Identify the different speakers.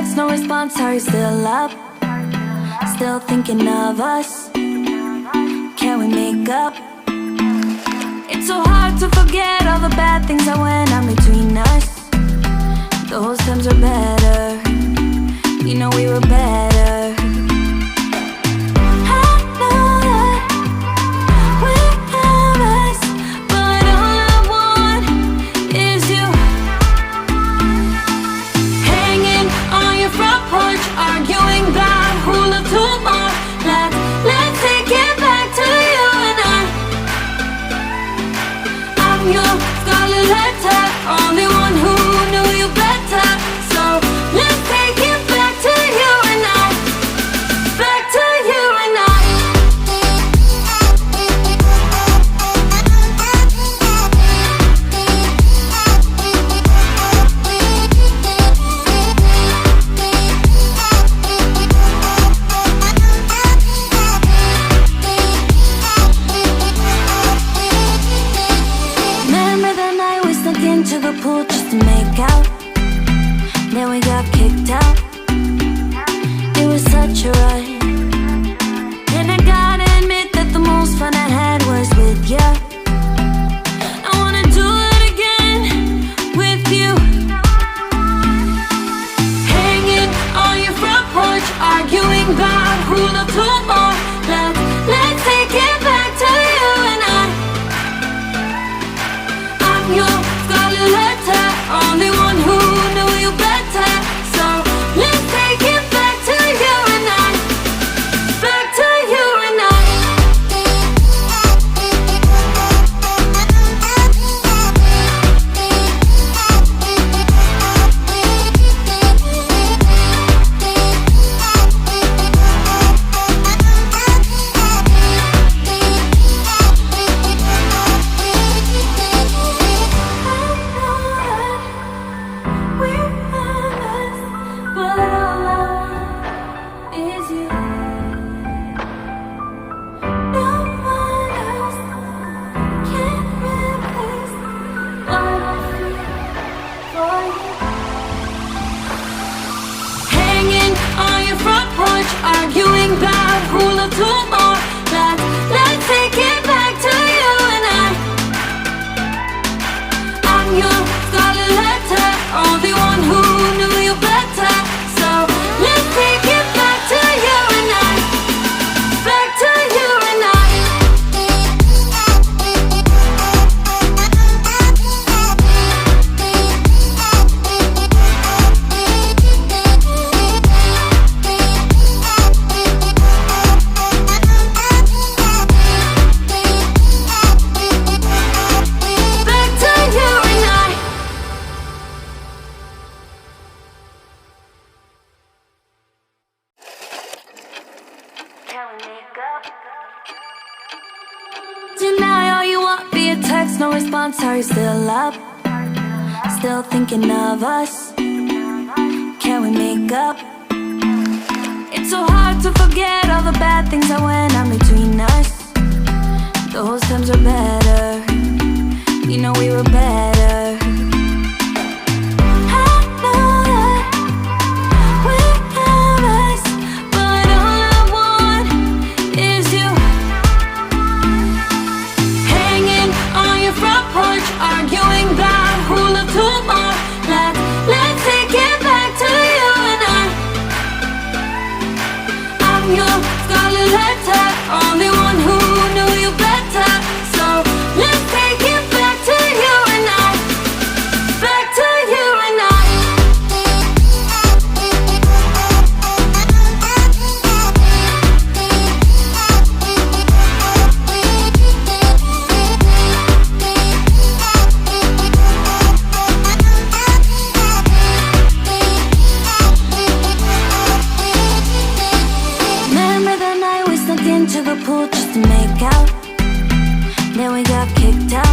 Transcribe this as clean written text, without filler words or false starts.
Speaker 1: text, no response, are you still up? Still thinking of us? Can we make up? It's so hard to forget all the bad things that went on between us. Those times were better, you know we were better. I know that we have us, but all I want is you. Hanging on your front porch, arguing about who'll love tomorrow. Let's take it back to you and I. I'm your scarlet letter, only one who knew you better. So let's take it back to you and I. Back to you and I. Remember that night we snuck into the pool just to make out? Then we got kicked out. It was such a ride, and I gotta admit that the most fun I had was with you. I wanna do it again with you. Hanging on your front porch, arguing about who'll love tomorrow. Let's take it back to you and I. I'm your scarlet letter, only one who knew you better. So let's take it back to you and I. Back to you and I. Hanging on your front porch, arguing about who'll love tomorrow. Let's take it back to you and I. I'm your scarlet letter, only one who knew you better. So let's take it back to you and I. Back to you and I. Back to you and I. Can we make up? Deny all you want via text, no response, are you still up? Still thinking of us? Can we make up? It's so hard to forget all the bad things that went on between us. Those times were better, you know we were better. I know that we have us, but all I want is you. Hanging on your front porch, arguing about who'll love tomorrow. Let's take it back to you and I. I'm your scarlet letter, only one who knew you better. So let's take it back to you and I. Back to you and I. Remember that night we snuck into the pool just to make out? Then we got kicked out.